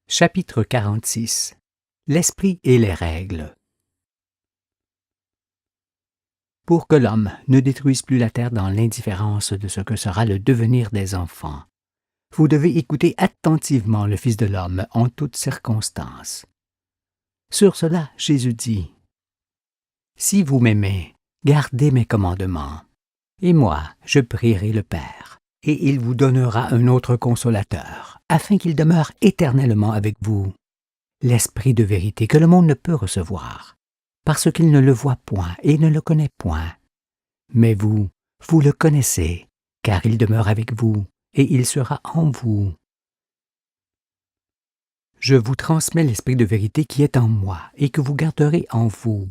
Chapitre 46 L'esprit et les règles. Pour que l'homme ne détruise plus la terre dans l'indifférence de ce que sera le devenir des enfants, vous devez écouter attentivement le Fils de l'homme en toutes circonstances. Sur cela, Jésus dit, « Si vous m'aimez, gardez mes commandements, et moi, je prierai le Père, et il vous donnera un autre consolateur, afin qu'il demeure éternellement avec vous. L'Esprit de vérité que le monde ne peut recevoir, parce qu'il ne le voit point et ne le connaît point. Mais vous, vous le connaissez, car il demeure avec vous, et il sera en vous. Je vous transmets l'Esprit de vérité qui est en moi, et que vous garderez en vous.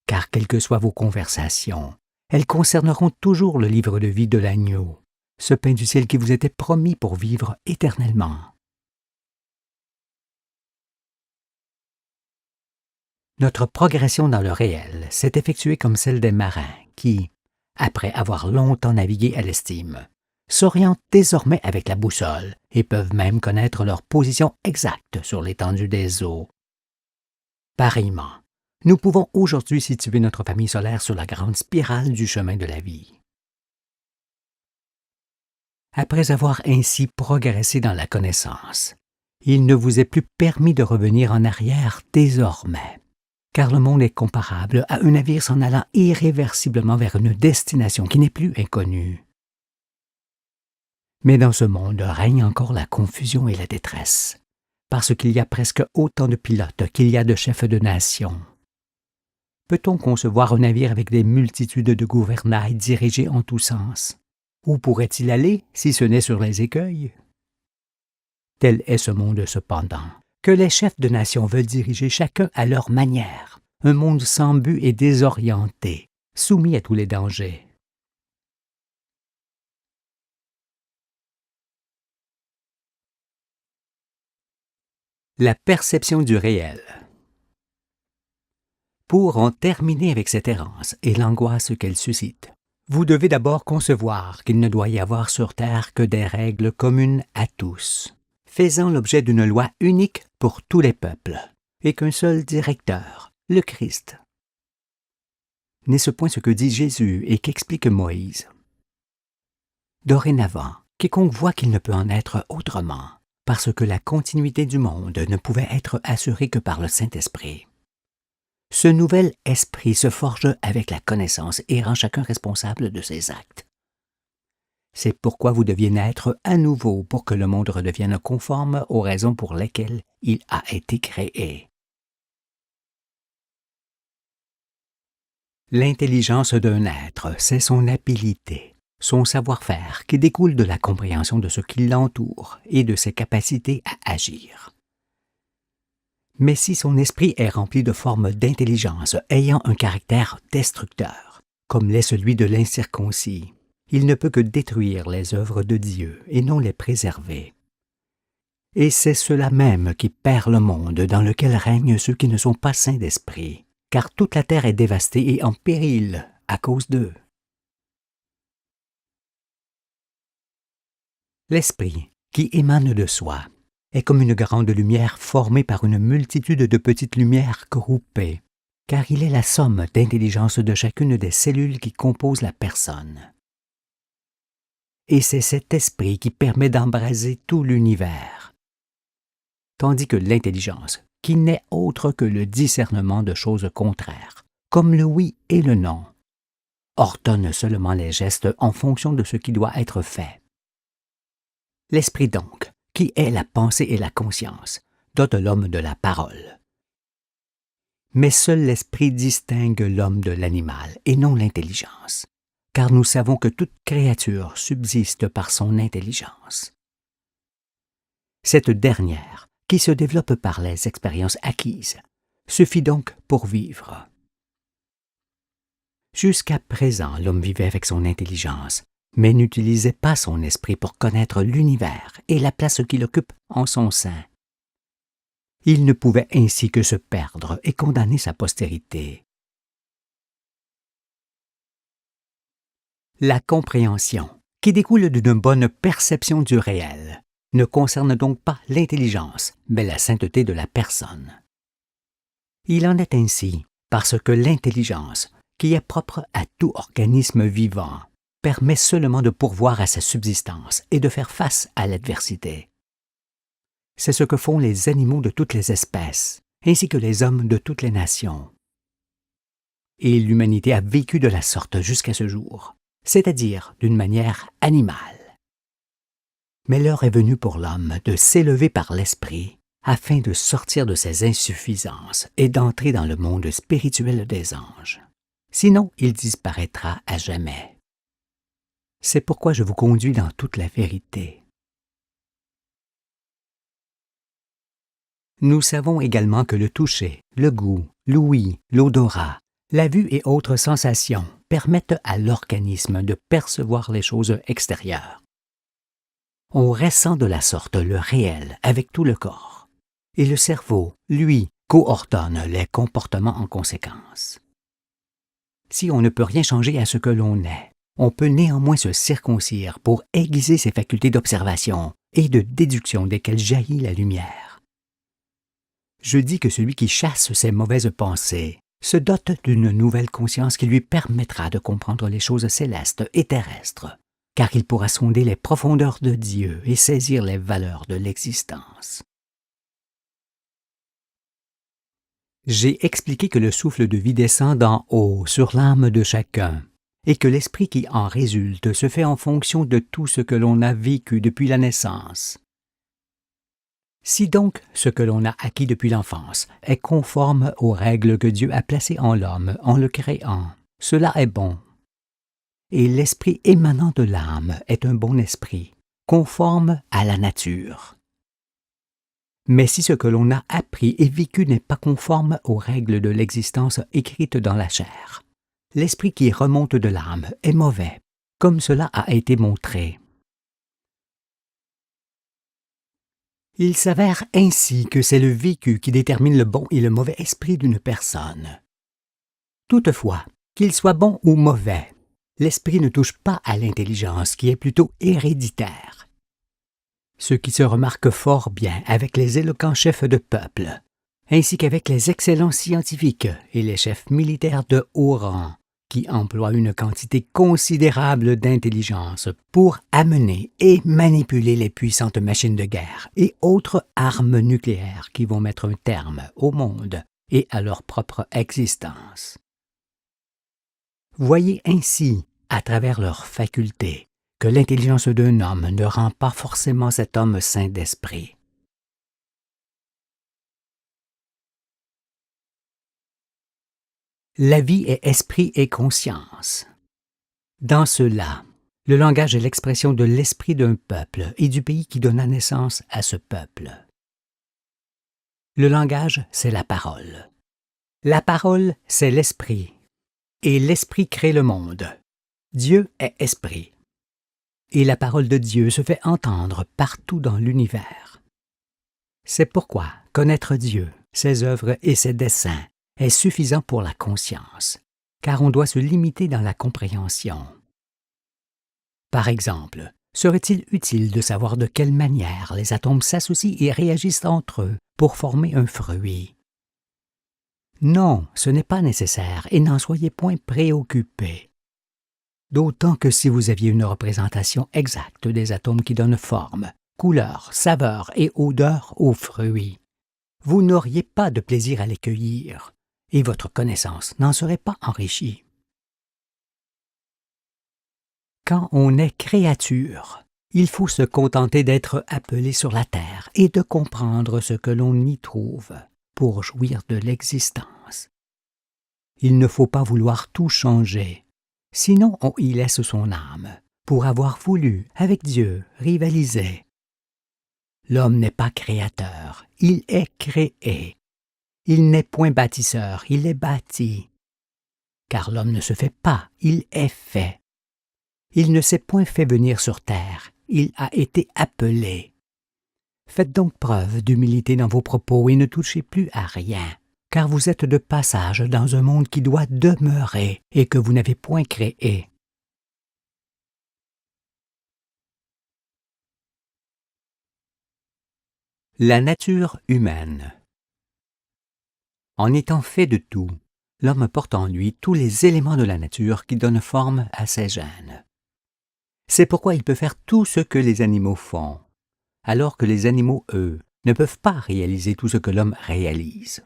Car quelles que soient vos conversations, elles concerneront toujours le livre de vie de l'agneau, ce pain du ciel qui vous était promis pour vivre éternellement. » Notre progression dans le réel s'est effectuée comme celle des marins qui, après avoir longtemps navigué à l'estime, s'orientent désormais avec la boussole et peuvent même connaître leur position exacte sur l'étendue des eaux. Pareillement, nous pouvons aujourd'hui situer notre famille solaire sur la grande spirale du chemin de la vie. Après avoir ainsi progressé dans la connaissance, il ne vous est plus permis de revenir en arrière désormais, car le monde est comparable à un navire s'en allant irréversiblement vers une destination qui n'est plus inconnue. Mais dans ce monde règne encore la confusion et la détresse, parce qu'il y a presque autant de pilotes qu'il y a de chefs de nation. Peut-on concevoir un navire avec des multitudes de gouvernails dirigés en tous sens? Où pourrait-il aller si ce n'est sur les écueils? Tel est ce monde cependant, que les chefs de nation veulent diriger chacun à leur manière, un monde sans but et désorienté, soumis à tous les dangers. La perception du réel. Pour en terminer avec cette errance et l'angoisse qu'elle suscite, vous devez d'abord concevoir qu'il ne doit y avoir sur Terre que des règles communes à tous, faisant l'objet d'une loi unique pour tous les peuples, et qu'un seul directeur, le Christ. N'est-ce point ce que dit Jésus et qu'explique Moïse? Dorénavant, quiconque voit qu'il ne peut en être autrement, parce que la continuité du monde ne pouvait être assurée que par le Saint-Esprit. Ce nouvel esprit se forge avec la connaissance et rend chacun responsable de ses actes. C'est pourquoi vous deviez naître à nouveau pour que le monde redevienne conforme aux raisons pour lesquelles il a été créé. L'intelligence d'un être, c'est son habileté, son savoir-faire qui découle de la compréhension de ce qui l'entoure et de ses capacités à agir. Mais si son esprit est rempli de formes d'intelligence ayant un caractère destructeur, comme l'est celui de l'incirconcis, il ne peut que détruire les œuvres de Dieu et non les préserver. Et c'est cela même qui perd le monde dans lequel règnent ceux qui ne sont pas saints d'esprit, car toute la terre est dévastée et en péril à cause d'eux. L'esprit, qui émane de soi, est comme une grande lumière formée par une multitude de petites lumières groupées, car il est la somme d'intelligence de chacune des cellules qui composent la personne. Et c'est cet esprit qui permet d'embraser tout l'univers. Tandis que l'intelligence, qui n'est autre que le discernement de choses contraires, comme le oui et le non, ordonne seulement les gestes en fonction de ce qui doit être fait. L'esprit donc, qui est la pensée et la conscience, dote l'homme de la parole. Mais seul l'esprit distingue l'homme de l'animal et non l'intelligence, car nous savons que toute créature subsiste par son intelligence. Cette dernière, qui se développe par les expériences acquises, suffit donc pour vivre. Jusqu'à présent, l'homme vivait avec son intelligence, mais n'utilisait pas son esprit pour connaître l'univers et la place qu'il occupe en son sein. Il ne pouvait ainsi que se perdre et condamner sa postérité. La compréhension, qui découle d'une bonne perception du réel, ne concerne donc pas l'intelligence, mais la sainteté de la personne. Il en est ainsi parce que l'intelligence, qui est propre à tout organisme vivant, permet seulement de pourvoir à sa subsistance et de faire face à l'adversité. C'est ce que font les animaux de toutes les espèces, ainsi que les hommes de toutes les nations. Et l'humanité a vécu de la sorte jusqu'à ce jour, c'est-à-dire d'une manière animale. Mais l'heure est venue pour l'homme de s'élever par l'esprit afin de sortir de ses insuffisances et d'entrer dans le monde spirituel des anges. Sinon, il disparaîtra à jamais. C'est pourquoi je vous conduis dans toute la vérité. Nous savons également que le toucher, le goût, l'ouïe, l'odorat, la vue et autres sensations permettent à l'organisme de percevoir les choses extérieures. On ressent de la sorte le réel avec tout le corps, et le cerveau, lui, coordonne les comportements en conséquence. Si on ne peut rien changer à ce que l'on est, on peut néanmoins se circoncire pour aiguiser ses facultés d'observation et de déduction desquelles jaillit la lumière. Je dis que celui qui chasse ses mauvaises pensées se dote d'une nouvelle conscience qui lui permettra de comprendre les choses célestes et terrestres, car il pourra sonder les profondeurs de Dieu et saisir les valeurs de l'existence. J'ai expliqué que le souffle de vie descend d'en haut sur l'âme de chacun, et que l'esprit qui en résulte se fait en fonction de tout ce que l'on a vécu depuis la naissance. Si donc ce que l'on a acquis depuis l'enfance est conforme aux règles que Dieu a placées en l'homme en le créant, cela est bon. Et l'esprit émanant de l'âme est un bon esprit, conforme à la nature. Mais si ce que l'on a appris et vécu n'est pas conforme aux règles de l'existence écrites dans la chair, l'esprit qui remonte de l'âme est mauvais, comme cela a été montré. Il s'avère ainsi que c'est le vécu qui détermine le bon et le mauvais esprit d'une personne. Toutefois, qu'il soit bon ou mauvais, l'esprit ne touche pas à l'intelligence qui est plutôt héréditaire. Ce qui se remarque fort bien avec les éloquents chefs de peuple, ainsi qu'avec les excellents scientifiques et les chefs militaires de haut rang, qui emploient une quantité considérable d'intelligence pour amener et manipuler les puissantes machines de guerre et autres armes nucléaires qui vont mettre un terme au monde et à leur propre existence. Voyez ainsi, à travers leurs facultés, que l'intelligence d'un homme ne rend pas forcément cet homme sain d'esprit. La vie est esprit et conscience. Dans cela, le langage est l'expression de l'esprit d'un peuple et du pays qui donna naissance à ce peuple. Le langage, c'est la parole. La parole, c'est l'esprit. Et l'esprit crée le monde. Dieu est esprit. Et la parole de Dieu se fait entendre partout dans l'univers. C'est pourquoi connaître Dieu, ses œuvres et ses desseins est suffisant pour la conscience, car on doit se limiter dans la compréhension. Par exemple, serait-il utile de savoir de quelle manière les atomes s'associent et réagissent entre eux pour former un fruit? Non, ce n'est pas nécessaire et n'en soyez point préoccupés. D'autant que si vous aviez une représentation exacte des atomes qui donnent forme, couleur, saveur et odeur aux fruits, vous n'auriez pas de plaisir à les cueillir, et votre connaissance n'en serait pas enrichie. Quand on est créature, il faut se contenter d'être appelé sur la terre et de comprendre ce que l'on y trouve pour jouir de l'existence. Il ne faut pas vouloir tout changer, sinon on y laisse son âme, pour avoir voulu, avec Dieu, rivaliser. L'homme n'est pas créateur, il est créé. Il n'est point bâtisseur, il est bâti. Car l'homme ne se fait pas, il est fait. Il ne s'est point fait venir sur terre, il a été appelé. Faites donc preuve d'humilité dans vos propos et ne touchez plus à rien, car vous êtes de passage dans un monde qui doit demeurer et que vous n'avez point créé. La nature humaine. En étant fait de tout, l'homme porte en lui tous les éléments de la nature qui donnent forme à ses gènes. C'est pourquoi il peut faire tout ce que les animaux font, alors que les animaux, eux, ne peuvent pas réaliser tout ce que l'homme réalise.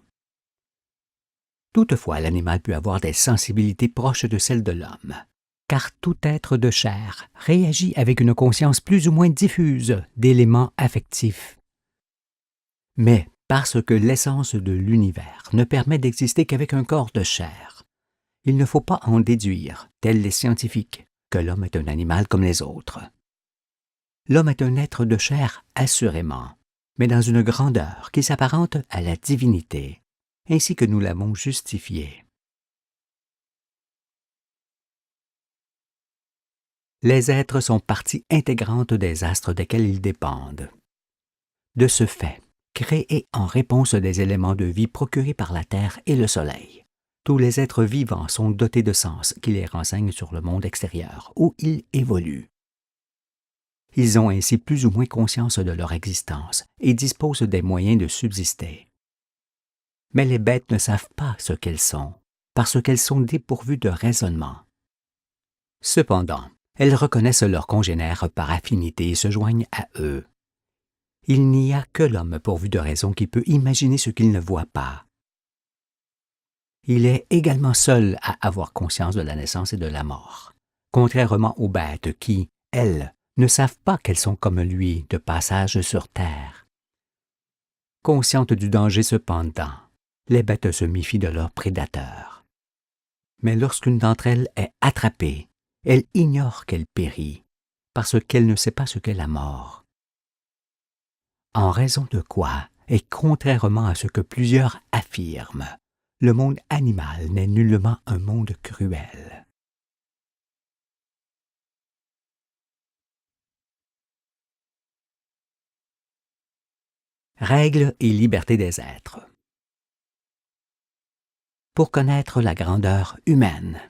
Toutefois, l'animal peut avoir des sensibilités proches de celles de l'homme, car tout être de chair réagit avec une conscience plus ou moins diffuse d'éléments affectifs. Mais parce que l'essence de l'univers ne permet d'exister qu'avec un corps de chair, il ne faut pas en déduire, tels les scientifiques, que l'homme est un animal comme les autres. L'homme est un être de chair assurément, mais dans une grandeur qui s'apparente à la divinité, ainsi que nous l'avons justifié. Les êtres sont partie intégrante des astres desquels ils dépendent. De ce fait, créés en réponse des éléments de vie procurés par la Terre et le Soleil, tous les êtres vivants sont dotés de sens qui les renseignent sur le monde extérieur où ils évoluent. Ils ont ainsi plus ou moins conscience de leur existence et disposent des moyens de subsister. Mais les bêtes ne savent pas ce qu'elles sont, parce qu'elles sont dépourvues de raisonnement. Cependant, elles reconnaissent leurs congénères par affinité et se joignent à eux. Il n'y a que l'homme pourvu de raison qui peut imaginer ce qu'il ne voit pas. Il est également seul à avoir conscience de la naissance et de la mort, contrairement aux bêtes qui, elles, ne savent pas qu'elles sont comme lui de passage sur terre. Conscientes du danger cependant, les bêtes se méfient de leurs prédateurs. Mais lorsqu'une d'entre elles est attrapée, elle ignore qu'elle périt, parce qu'elle ne sait pas ce qu'est la mort. En raison de quoi, et contrairement à ce que plusieurs affirment, le monde animal n'est nullement un monde cruel. Règles et liberté des êtres. Pour connaître la grandeur humaine,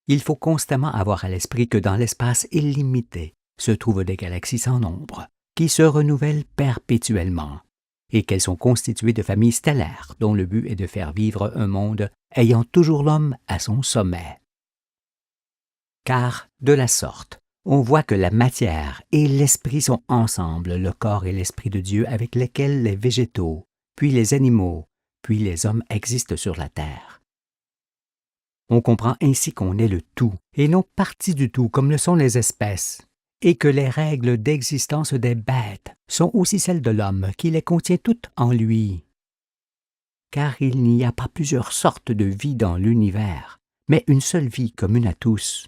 il faut constamment avoir à l'esprit que dans l'espace illimité se trouvent des galaxies sans nombre, qui se renouvellent perpétuellement, et qu'elles sont constituées de familles stellaires dont le but est de faire vivre un monde ayant toujours l'homme à son sommet. Car, de la sorte, on voit que la matière et l'esprit sont ensemble le corps et l'esprit de Dieu avec lesquels les végétaux, puis les animaux, puis les hommes existent sur la terre. On comprend ainsi qu'on est le tout, et non partie du tout comme le sont les espèces, et que les règles d'existence des bêtes sont aussi celles de l'homme qui les contient toutes en lui. Car il n'y a pas plusieurs sortes de vie dans l'univers, mais une seule vie commune à tous.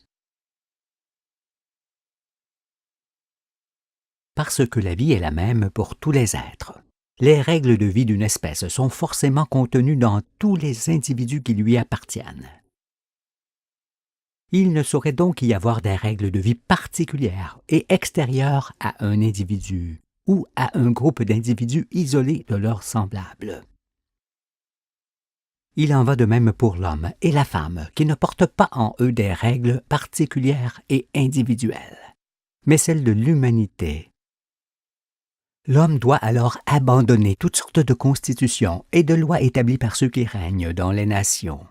Parce que la vie est la même pour tous les êtres, les règles de vie d'une espèce sont forcément contenues dans tous les individus qui lui appartiennent. Il ne saurait donc y avoir des règles de vie particulières et extérieures à un individu ou à un groupe d'individus isolés de leurs semblables. Il en va de même pour l'homme et la femme qui ne portent pas en eux des règles particulières et individuelles, mais celles de l'humanité. L'homme doit alors abandonner toutes sortes de constitutions et de lois établies par ceux qui règnent dans les nations.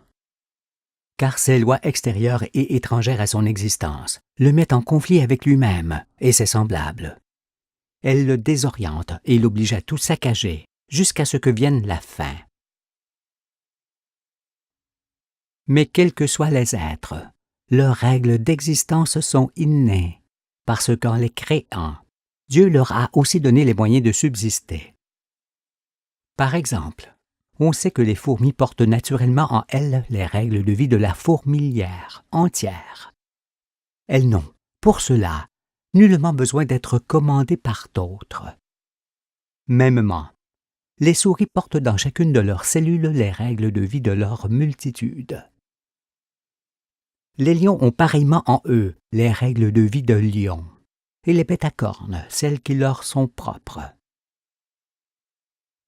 Car ces lois extérieures et étrangères à son existence le mettent en conflit avec lui-même et ses semblables. Elles le désorientent et l'obligent à tout saccager jusqu'à ce que vienne la fin. Mais quels que soient les êtres, leurs règles d'existence sont innées, parce qu'en les créant, Dieu leur a aussi donné les moyens de subsister. Par exemple, on sait que les fourmis portent naturellement en elles les règles de vie de la fourmilière entière. Elles n'ont, pour cela, nullement besoin d'être commandées par d'autres. Mêmement, les souris portent dans chacune de leurs cellules les règles de vie de leur multitude. Les lions ont pareillement en eux les règles de vie de lions, et les bêtes à cornes, celles qui leur sont propres.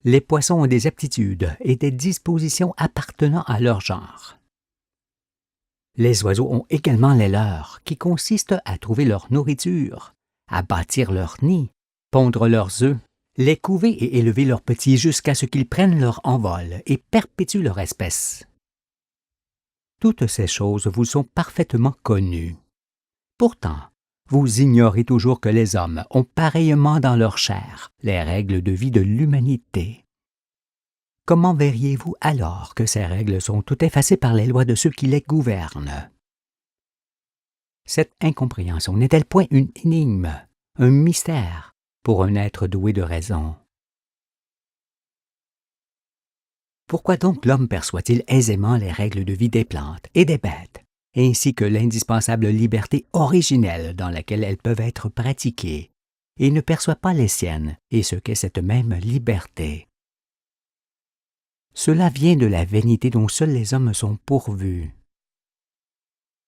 Les poissons ont des aptitudes et des dispositions appartenant à leur genre. Les oiseaux ont également les leurs, qui consistent à trouver leur nourriture, à bâtir leur nid, pondre leurs œufs les couver et élever leurs petits jusqu'à ce qu'ils prennent leur envol et perpétuent leur espèce. Toutes ces choses vous sont parfaitement connues. Pourtant, vous ignorez toujours que les hommes ont pareillement dans leur chair les règles de vie de l'humanité. Comment verriez-vous alors que ces règles sont toutes effacées par les lois de ceux qui les gouvernent? Cette incompréhension n'est-elle point une énigme, un mystère pour un être doué de raison? Pourquoi donc l'homme perçoit-il aisément les règles de vie des plantes et des bêtes, ainsi que l'indispensable liberté originelle dans laquelle elles peuvent être pratiquées, et ne perçoit pas les siennes et ce qu'est cette même liberté? Cela vient de la vanité dont seuls les hommes sont pourvus.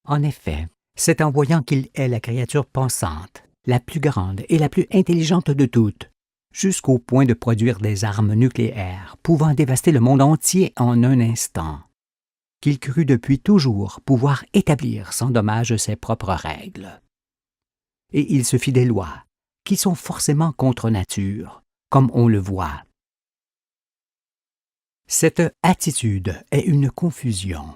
En effet, c'est en voyant qu'il est la créature pensante, la plus grande et la plus intelligente de toutes, jusqu'au point de produire des armes nucléaires pouvant dévaster le monde entier en un instant, qu'il crut depuis toujours pouvoir établir sans dommage ses propres règles. Et il se fit des lois, qui sont forcément contre nature, comme on le voit. Cette attitude est une confusion,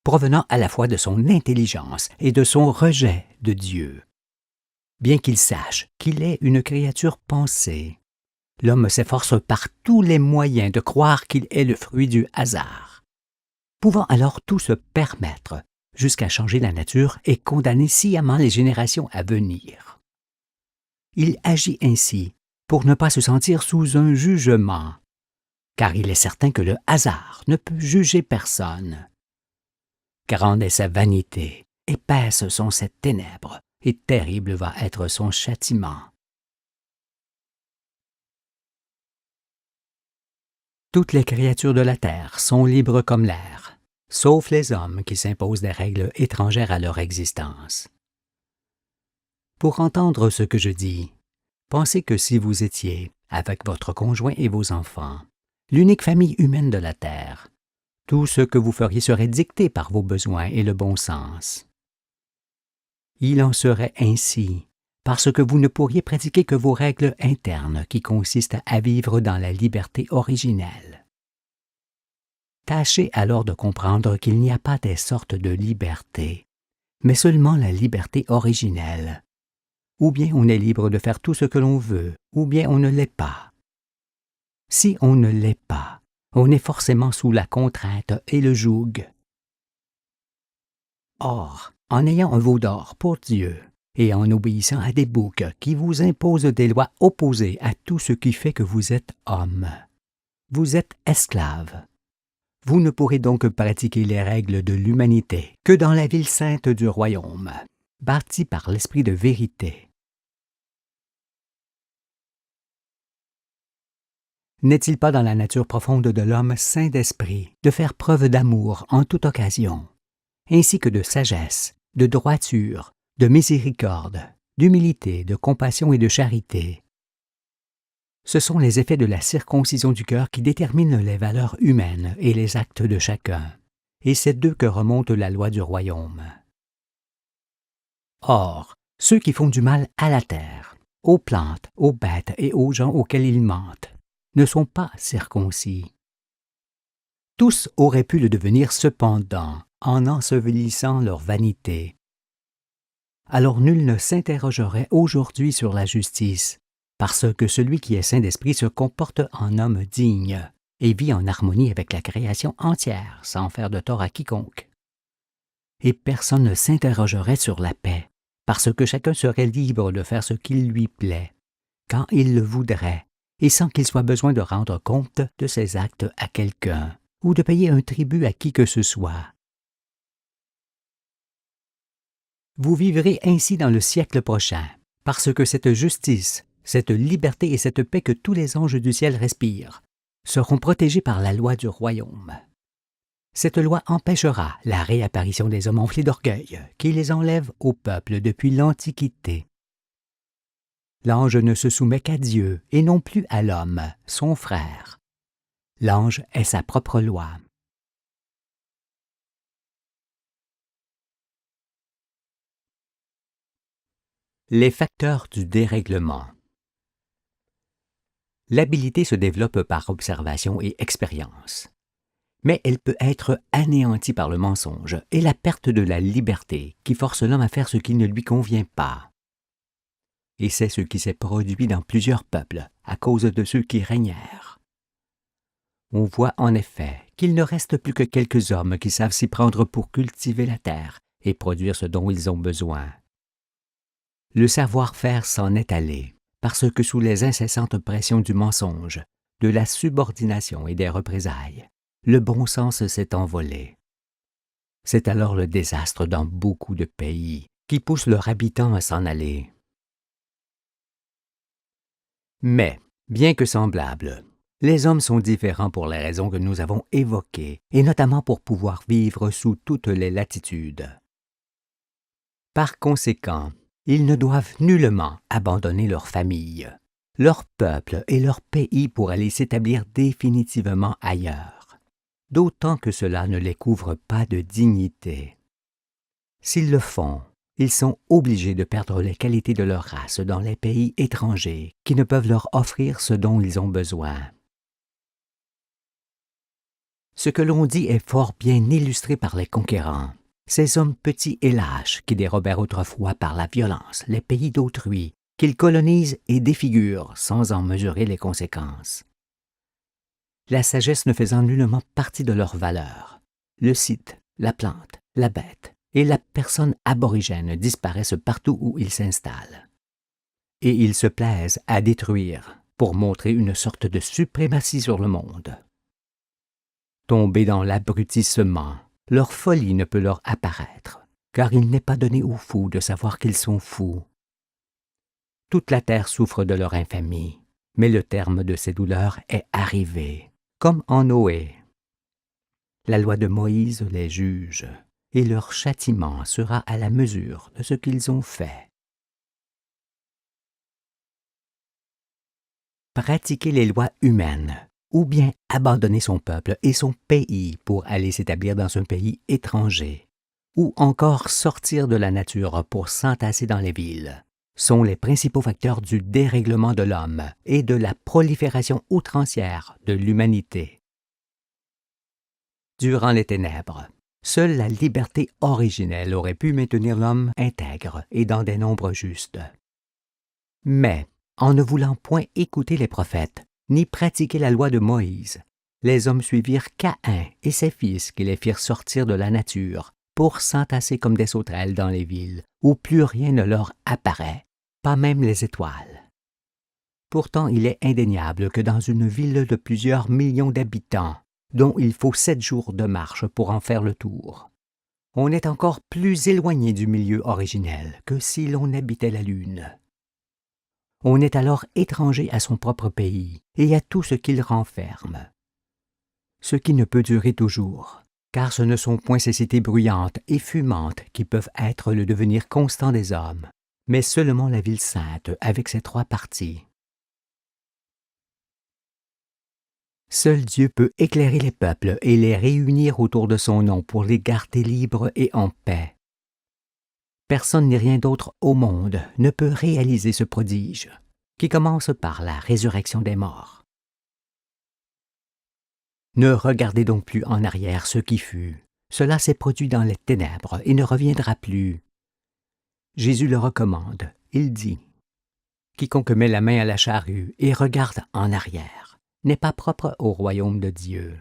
provenant à la fois de son intelligence et de son rejet de Dieu. Bien qu'il sache qu'il est une créature pensée, l'homme s'efforce par tous les moyens de croire qu'il est le fruit du hasard, pouvant alors tout se permettre, jusqu'à changer la nature et condamner sciemment les générations à venir. Il agit ainsi pour ne pas se sentir sous un jugement, car il est certain que le hasard ne peut juger personne. Grande est sa vanité, épaisses sont ses ténèbres, et terrible va être son châtiment. Toutes les créatures de la terre sont libres comme l'air, sauf les hommes qui s'imposent des règles étrangères à leur existence. Pour entendre ce que je dis, pensez que si vous étiez, avec votre conjoint et vos enfants, l'unique famille humaine de la terre, tout ce que vous feriez serait dicté par vos besoins et le bon sens. Il en serait ainsi, parce que vous ne pourriez pratiquer que vos règles internes qui consistent à vivre dans la liberté originelle. Tâchez alors de comprendre qu'il n'y a pas des sortes de liberté, mais seulement la liberté originelle. Ou bien on est libre de faire tout ce que l'on veut, ou bien on ne l'est pas. Si on ne l'est pas, on est forcément sous la contrainte et le joug. Or, en ayant un veau d'or pour Dieu, et en obéissant à des boucs qui vous imposent des lois opposées à tout ce qui fait que vous êtes homme, vous êtes esclave. Vous ne pourrez donc pratiquer les règles de l'humanité que dans la ville sainte du royaume, bâtie par l'esprit de vérité. N'est-il pas dans la nature profonde de l'homme saint d'esprit de faire preuve d'amour en toute occasion, ainsi que de sagesse, de droiture, de miséricorde, d'humilité, de compassion et de charité? Ce sont les effets de la circoncision du cœur qui déterminent les valeurs humaines et les actes de chacun, et c'est d'eux que remonte la loi du royaume. Or, ceux qui font du mal à la terre, aux plantes, aux bêtes et aux gens auxquels ils mentent, ne sont pas circoncis. Tous auraient pu le devenir cependant, en ensevelissant leur vanité. Alors nul ne s'interrogerait aujourd'hui sur la justice, parce que celui qui est saint d'esprit se comporte en homme digne et vit en harmonie avec la création entière, sans faire de tort à quiconque. Et personne ne s'interrogerait sur la paix, parce que chacun serait libre de faire ce qu'il lui plaît, quand il le voudrait, et sans qu'il soit besoin de rendre compte de ses actes à quelqu'un, ou de payer un tribut à qui que ce soit. Vous vivrez ainsi dans le siècle prochain, parce que cette justice, cette liberté et cette paix que tous les anges du ciel respirent seront protégés par la loi du royaume. Cette loi empêchera la réapparition des hommes enflés d'orgueil, qui les enlèvent au peuple depuis l'Antiquité. L'ange ne se soumet qu'à Dieu et non plus à l'homme, son frère. L'ange est sa propre loi. Les facteurs du dérèglement. L'habileté se développe par observation et expérience. Mais elle peut être anéantie par le mensonge et la perte de la liberté qui force l'homme à faire ce qui ne lui convient pas. Et c'est ce qui s'est produit dans plusieurs peuples à cause de ceux qui régnèrent. On voit en effet qu'il ne reste plus que quelques hommes qui savent s'y prendre pour cultiver la terre et produire ce dont ils ont besoin. Le savoir-faire s'en est allé, parce que sous les incessantes pressions du mensonge, de la subordination et des représailles, le bon sens s'est envolé. C'est alors le désastre dans beaucoup de pays qui pousse leurs habitants à s'en aller. Mais, bien que semblables, les hommes sont différents pour les raisons que nous avons évoquées, et notamment pour pouvoir vivre sous toutes les latitudes. Par conséquent, ils ne doivent nullement abandonner leur famille, leur peuple et leur pays pour aller s'établir définitivement ailleurs, d'autant que cela ne les couvre pas de dignité. S'ils le font, ils sont obligés de perdre les qualités de leur race dans les pays étrangers qui ne peuvent leur offrir ce dont ils ont besoin. Ce que l'on dit est fort bien illustré par les conquérants, ces hommes petits et lâches qui dérobèrent autrefois par la violence les pays d'autrui, qu'ils colonisent et défigurent sans en mesurer les conséquences. La sagesse ne faisant nullement partie de leur valeur, le site, la plante, la bête et la personne aborigène disparaissent partout où ils s'installent. Et ils se plaisent à détruire pour montrer une sorte de suprématie sur le monde. Tombés dans l'abrutissement, leur folie ne peut leur apparaître, car il n'est pas donné aux fous de savoir qu'ils sont fous. Toute la terre souffre de leur infamie, mais le terme de ces douleurs est arrivé, comme en Noé. La loi de Moïse les juge, et leur châtiment sera à la mesure de ce qu'ils ont fait. Pratiquer les lois humaines, ou bien abandonner son peuple et son pays pour aller s'établir dans un pays étranger, ou encore sortir de la nature pour s'entasser dans les villes, sont les principaux facteurs du dérèglement de l'homme et de la prolifération outrancière de l'humanité. Durant les ténèbres, seule la liberté originelle aurait pu maintenir l'homme intègre et dans des nombres justes. Mais, en ne voulant point écouter les prophètes, ni pratiquer la loi de Moïse, les hommes suivirent Caïn et ses fils qui les firent sortir de la nature pour s'entasser comme des sauterelles dans les villes, où plus rien ne leur apparaît, pas même les étoiles. Pourtant, il est indéniable que dans une ville de plusieurs millions d'habitants, dont il faut 7 jours de marche pour en faire le tour, on est encore plus éloigné du milieu originel que si l'on habitait la Lune. On est alors étranger à son propre pays et à tout ce qu'il renferme. Ce qui ne peut durer toujours, car ce ne sont point ces cités bruyantes et fumantes qui peuvent être le devenir constant des hommes, mais seulement la ville sainte avec ses 3 parties. Seul Dieu peut éclairer les peuples et les réunir autour de son nom pour les garder libres et en paix. Personne ni rien d'autre au monde ne peut réaliser ce prodige, qui commence par la résurrection des morts. Ne regardez donc plus en arrière ce qui fut. Cela s'est produit dans les ténèbres et ne reviendra plus. Jésus le recommande. Il dit « Quiconque met la main à la charrue et regarde en arrière n'est pas propre au royaume de Dieu. »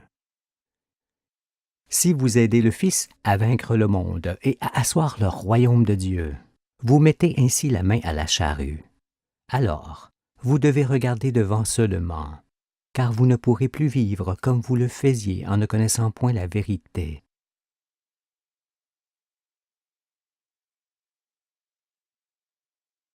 Si vous aidez le Fils à vaincre le monde et à asseoir le royaume de Dieu, vous mettez ainsi la main à la charrue. Alors, vous devez regarder devant seulement, car vous ne pourrez plus vivre comme vous le faisiez en ne connaissant point la vérité.